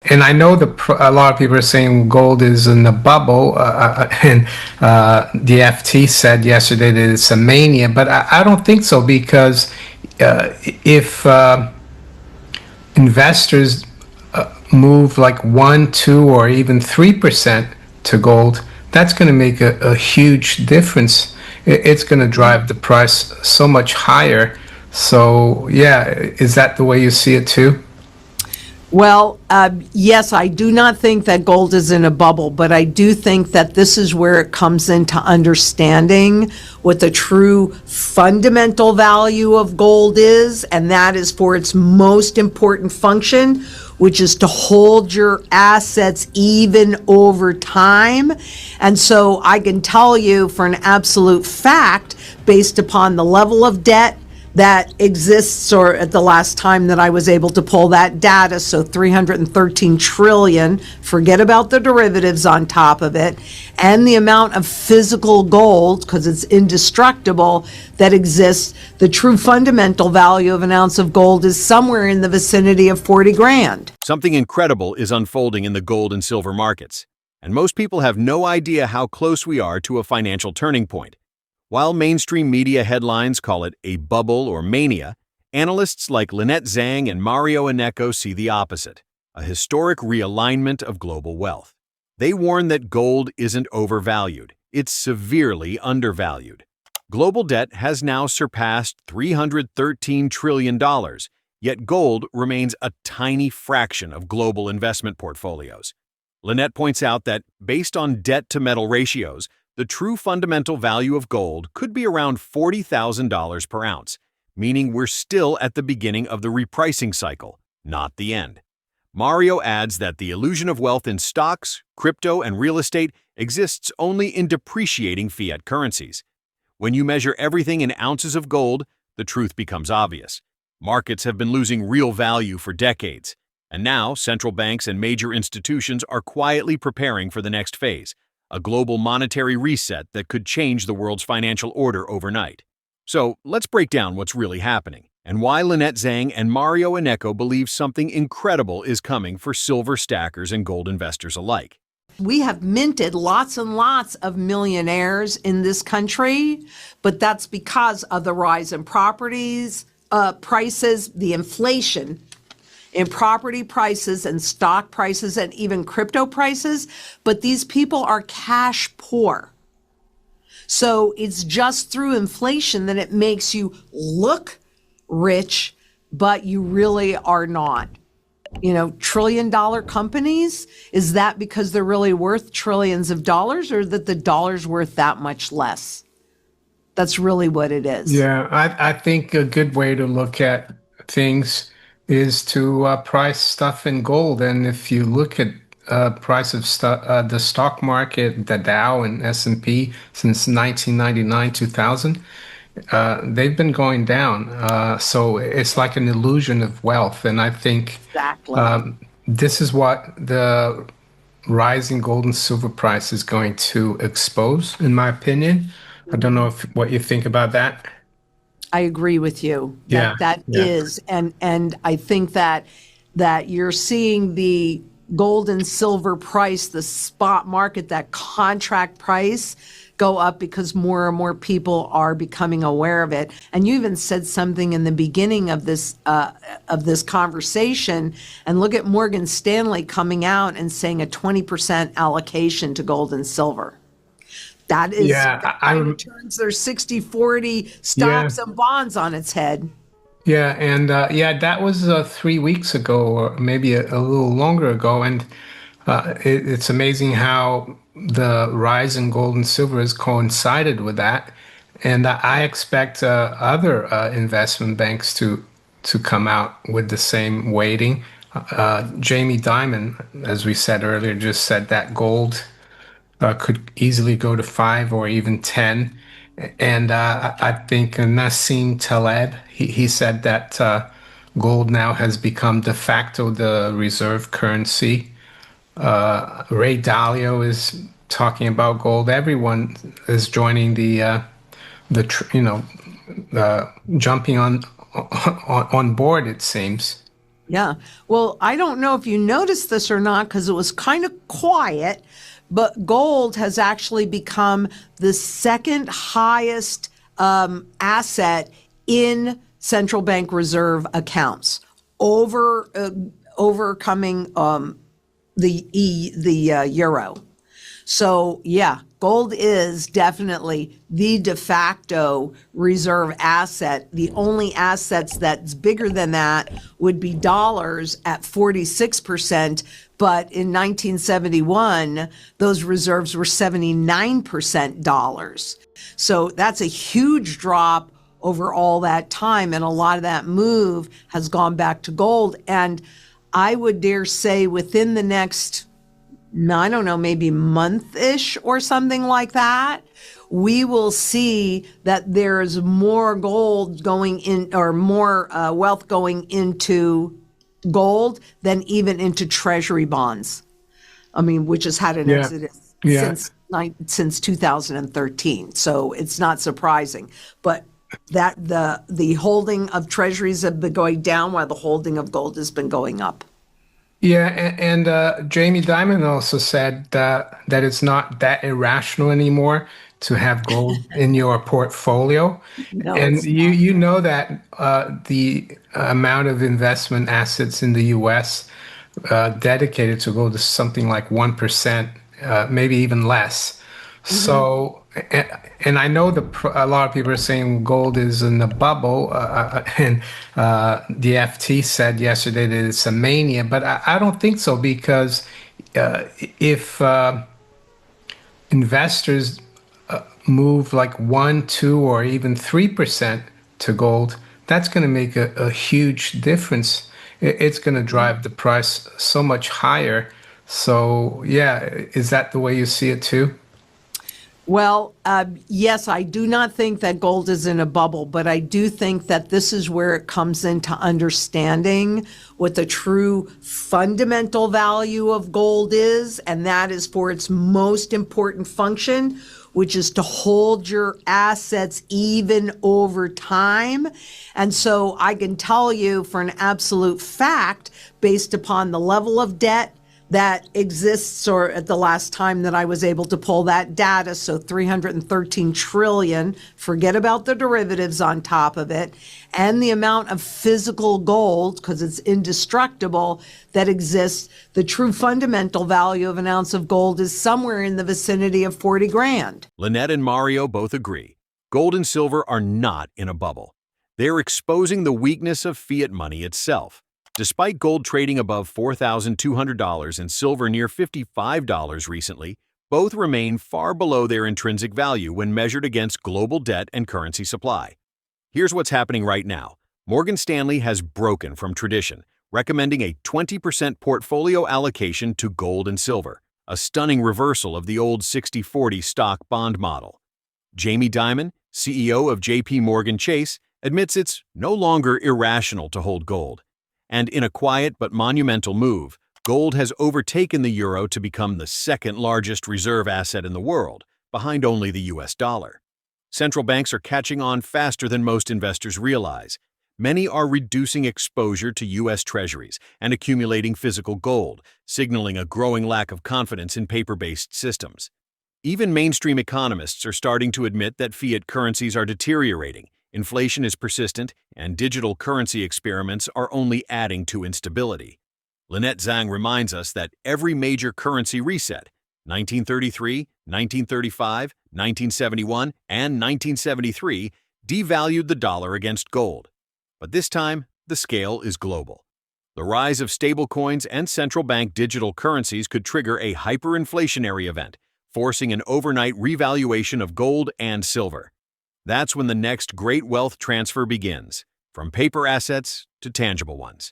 And I know a lot of people are saying gold is in a bubble, and the FT said yesterday that it's a mania, but I don't think so because if investors move like 1, 2, or even 3% to gold, that's going to make a huge difference. It's going to drive the price so much higher. So, yeah, is that the way you see it too? Well, yes, I do not think that gold is in a bubble, but I do think that this is where it comes into understanding what the true fundamental value of gold is, and that is for its most important function, which is to hold your assets even over time. And so I can tell you for an absolute fact, based upon the level of debt that exists, or at the last time that I was able to pull that data, so 313 trillion, forget about the derivatives on top of it, and the amount of physical gold, because it's indestructible, that exists, the true fundamental value of an ounce of gold is somewhere in the vicinity of 40 grand. Something incredible is unfolding in the gold and silver markets, and most people have no idea how close we are to a financial turning point. While mainstream media headlines call it a bubble or mania, analysts like Lynette Zang and Mario Innecco see the opposite, a historic realignment of global wealth. They warn that gold isn't overvalued, it's severely undervalued. Global debt has now surpassed $313 trillion, yet gold remains a tiny fraction of global investment portfolios. Lynette points out that, based on debt-to-metal ratios, the true fundamental value of gold could be around $40,000 per ounce, meaning we're still at the beginning of the repricing cycle, not the end. Mario adds that the illusion of wealth in stocks, crypto, and real estate exists only in depreciating fiat currencies. When you measure everything in ounces of gold, the truth becomes obvious. Markets have been losing real value for decades, and now central banks and major institutions are quietly preparing for the next phase, a global monetary reset that could change the world's financial order overnight. So let's break down what's really happening and why Lynette Zang and Mario Innecco believe something incredible is coming for silver stackers and gold investors alike. We have minted lots and lots of millionaires in this country, but that's because of the rise in properties, prices, the inflation in property prices and stock prices and even crypto prices, but these people are cash poor. So it's just through inflation that it makes you look rich, but you really are not. You know, trillion-dollar companies, is that because they're really worth trillions of dollars, or that the dollar's worth that much less? That's really what it is. Yeah, I think a good way to look at things is to price stuff in gold. And if you look at price of the stock market, the Dow and S&P since 1999, 2000, they've been going down. So it's like an illusion of wealth. And I think Exactly. this is what the rising gold and silver price is going to expose, in my opinion. I don't know what you think about that. I agree with you. Yeah, That yeah. is, and I think that you're seeing the gold and silver price, the spot market, that contract price go up because more and more people are becoming aware of it. And you even said something in the beginning of this conversation. And look at Morgan Stanley coming out and saying a 20% allocation to gold and silver. That is, Yeah, that kind of turns their 60-40 stocks yeah, and bonds on its head. yeah, and yeah, that was 3 weeks ago, or maybe a little longer ago, and it's amazing how the rise in gold and silver has coincided with that, and I expect other investment banks to come out with the same weighting. Jamie Dimon, as we said earlier, just said that gold could easily go to 5 or even 10. And I think Nassim Taleb, he said that gold now has become de facto the reserve currency. Ray Dalio is talking about gold. Everyone is joining jumping on board, it seems. Yeah. Well, I don't know if you noticed this or not because it was kind of quiet, but gold has actually become the second highest asset in central bank reserve accounts, overcoming the euro. So, yeah, gold is definitely the de facto reserve asset. The only assets that's bigger than that would be dollars at 46%. But in 1971, those reserves were 79% dollars. So that's a huge drop over all that time. And a lot of that move has gone back to gold. And I would dare say within the next, I don't know, maybe month-ish or something like that, we will see that there's more gold going in, or more wealth going into gold than even into treasury bonds. I mean, which has had an Yeah. exodus Yeah. since 2013. So it's not surprising. But that the holding of treasuries have been going down while the holding of gold has been going up. Yeah, and Jamie Dimon also said that it's not that irrational anymore to have gold in your portfolio. No, And it's you know that the amount of investment assets in the U.S. Dedicated to gold is something like 1%, maybe even less. not. So, and I know a lot of people are saying gold is in a bubble, and the FT said yesterday that it's a mania, but I don't think so because if investors move like 1, 2, or even 3% to gold, that's going to make a huge difference. It's going to drive the price so much higher. So, yeah, is that the way you see it too? Well, yes, I do not think that gold is in a bubble, but I do think that this is where it comes into understanding what the true fundamental value of gold is, and that is for its most important function, which is to hold your assets even over time. And so I can tell you for an absolute fact, based upon the level of debt that exists, or at the last time that I was able to pull that data, so 313 trillion, forget about the derivatives on top of it, and the amount of physical gold, because it's indestructible, that exists, the true fundamental value of an ounce of gold is somewhere in the vicinity of 40 grand. Lynette and Mario both agree. Gold and silver are not in a bubble. They're exposing the weakness of fiat money itself. Despite gold trading above $4,200 and silver near $55 recently, both remain far below their intrinsic value when measured against global debt and currency supply. Here's what's happening right now. Morgan Stanley has broken from tradition, recommending a 20% portfolio allocation to gold and silver, a stunning reversal of the old 60-40 stock bond model. Jamie Dimon, CEO of JP Morgan Chase, admits it's no longer irrational to hold gold. And in a quiet but monumental move, gold has overtaken the euro to become the second largest reserve asset in the world, behind only the US dollar. Central banks are catching on faster than most investors realize. Many are reducing exposure to US Treasuries and accumulating physical gold, signaling a growing lack of confidence in paper-based systems. Even mainstream economists are starting to admit that fiat currencies are deteriorating, inflation is persistent, and digital currency experiments are only adding to instability. Lynette Zang reminds us that every major currency reset, 1933, 1935, 1971, and 1973, devalued the dollar against gold. But this time, the scale is global. The rise of stablecoins and central bank digital currencies could trigger a hyperinflationary event, forcing an overnight revaluation of gold and silver. That's when the next great wealth transfer begins, from paper assets to tangible ones.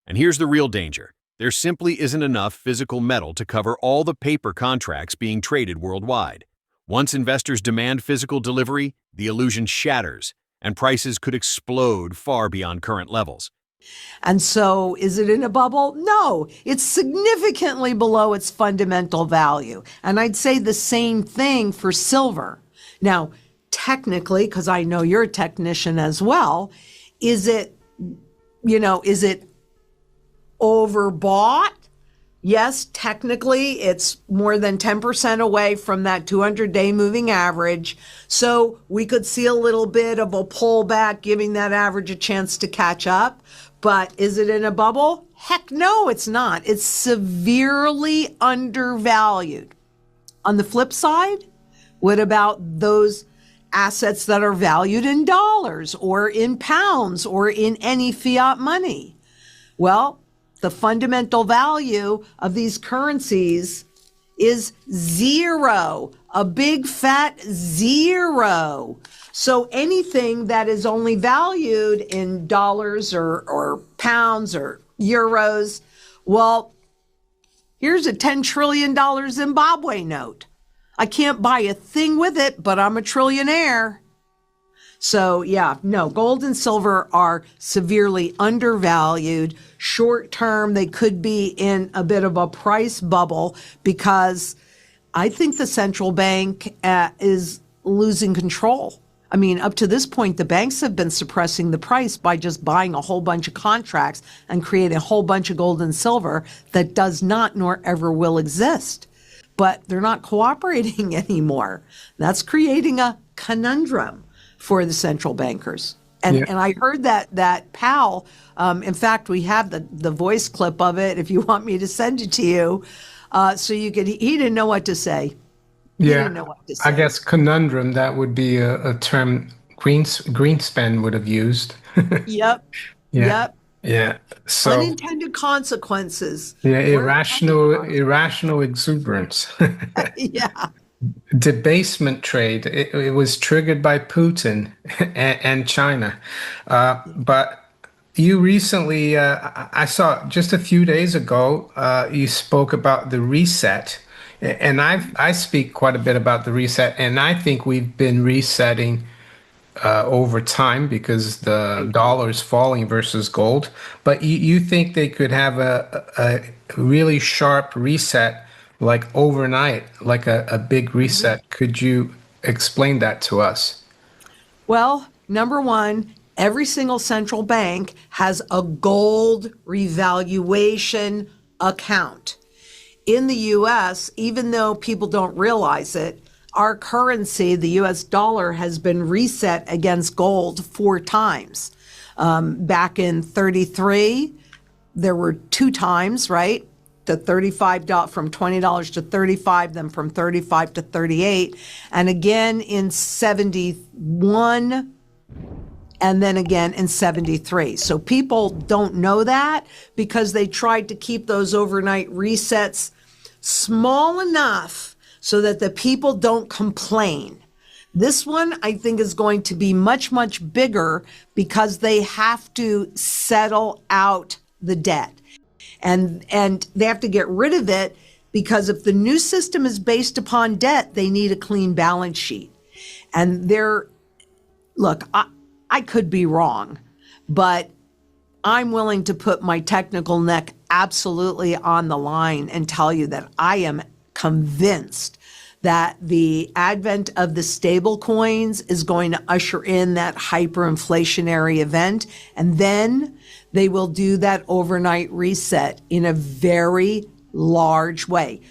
And here's the real danger. There simply isn't enough physical metal to cover all the paper contracts being traded worldwide. Once investors demand physical delivery, the illusion shatters, and prices could explode far beyond current levels. And so is it in a bubble? No, it's significantly below its fundamental value. And I'd say the same thing for silver. Now, technically, because I know you're a technician as well, is it overbought. Yes, technically it's more than 10% away from that 200-day moving average. So we could see a little bit of a pullback, giving that average a chance to catch up. But is it in a bubble? Heck no, it's not. It's severely undervalued. On the flip side, what about those assets that are valued in dollars or in pounds or in any fiat money? Well, the fundamental value of these currencies is zero, a big fat zero. So anything that is only valued in dollars or pounds or euros, well, here's a $10 trillion Zimbabwe note. I can't buy a thing with it, but I'm a trillionaire. So yeah, no, gold and silver are severely undervalued. Short term, they could be in a bit of a price bubble because I think the central bank is losing control. I mean, up to this point, the banks have been suppressing the price by just buying a whole bunch of contracts and creating a whole bunch of gold and silver that does not nor ever will exist. But they're not cooperating anymore. That's creating a conundrum for the central bankers. And I heard that Powell, in fact, we have the voice clip of it if you want me to send it to you. So you could, he didn't know what to say. He didn't know what to say. I guess conundrum, that would be a term Greenspan would have used. Yep. Yeah. Yep. Yeah. So Unintended consequences. yeah, irrational exuberance. Yeah. Debasement trade. It was triggered by Putin and China. But you recently, I saw just a few days ago, you spoke about the reset. And I speak quite a bit about the reset, and I think we've been resetting over time because the dollar is falling versus gold. But you think they could have a really sharp reset, like overnight, like a big reset? Could you explain that to us? Well, number one, every single central bank has a gold revaluation account. In the US, even though people don't realize it, our currency, the US dollar, has been reset against gold 4 times. Back in 33, there were 2 times, right? To $35, from $20 to $35, then from $35 to $38. And again in 71, and then again in 73. So people don't know that because they tried to keep those overnight resets small enough so that the people don't complain. This one, I think, is going to be much, much bigger because they have to settle out the debt. And they have to get rid of it because if the new system is based upon debt, they need a clean balance sheet. And look, I could be wrong, but I'm willing to put my technical neck absolutely on the line and tell you that I am convinced that the advent of the stable coins is going to usher in that hyperinflationary event. And then they will do that overnight reset in a very large way.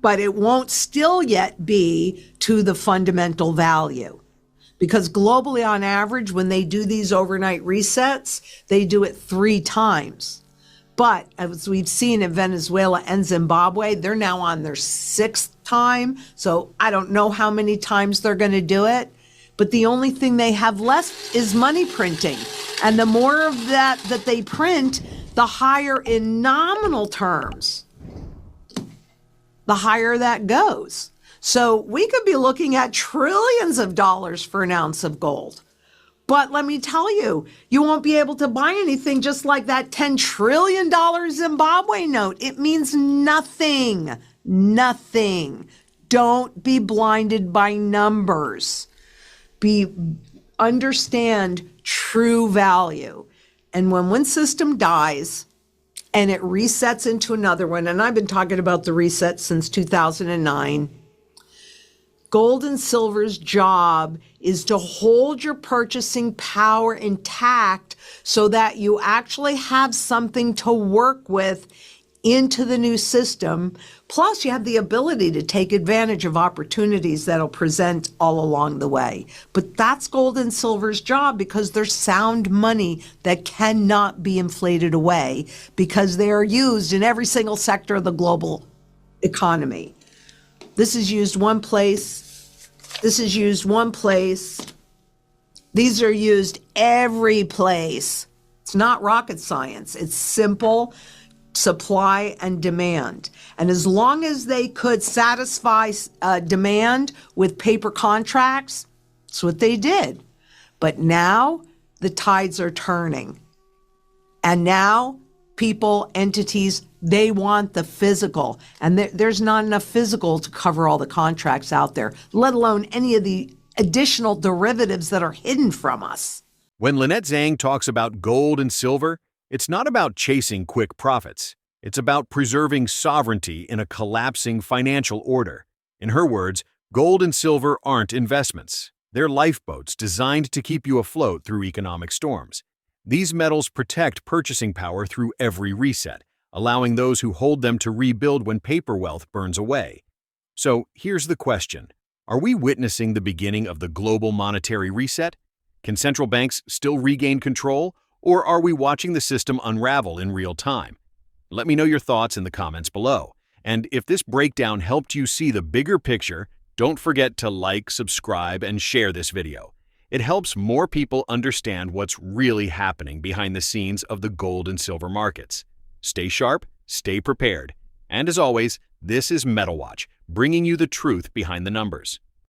But it won't still yet be to the fundamental value. Because globally, on average, when they do these overnight resets, they do it 3 times. But as we've seen in Venezuela and Zimbabwe, they're now on their 6th time. So I don't know how many times they're going to do it. But the only thing they have left is money printing. And the more of that they print, the higher in nominal terms, the higher that goes. So we could be looking at trillions of dollars for an ounce of gold. But let me tell you, you won't be able to buy anything just like that $10 trillion Zimbabwe note. It means nothing. Nothing. Don't be blinded by numbers. Understand true value. And when one system dies and it resets into another one, and I've been talking about the reset since 2009, Gold and silver's job is to hold your purchasing power intact so that you actually have something to work with into the new system. Plus, you have the ability to take advantage of opportunities that'll present all along the way. But that's gold and silver's job because they're sound money that cannot be inflated away because they are used in every single sector of the global economy. This is used one place. This is used one place. These are used every place. It's not rocket science. It's simple supply and demand. And as long as they could satisfy demand with paper contracts, that's what they did. But now the tides are turning. And now people, entities, they want the physical. And there's not enough physical to cover all the contracts out there, let alone any of the additional derivatives that are hidden from us. When Lynette Zang talks about gold and silver, it's not about chasing quick profits. It's about preserving sovereignty in a collapsing financial order. In her words, gold and silver aren't investments. They're lifeboats designed to keep you afloat through economic storms. These metals protect purchasing power through every reset, allowing those who hold them to rebuild when paper wealth burns away. So here's the question. Are we witnessing the beginning of the global monetary reset? Can central banks still regain control, or are we watching the system unravel in real time? Let me know your thoughts in the comments below. And if this breakdown helped you see the bigger picture, don't forget to like, subscribe, and share this video. It helps more people understand what's really happening behind the scenes of the gold and silver markets. Stay sharp, stay prepared. And as always, this is Metal Watch, bringing you the truth behind the numbers.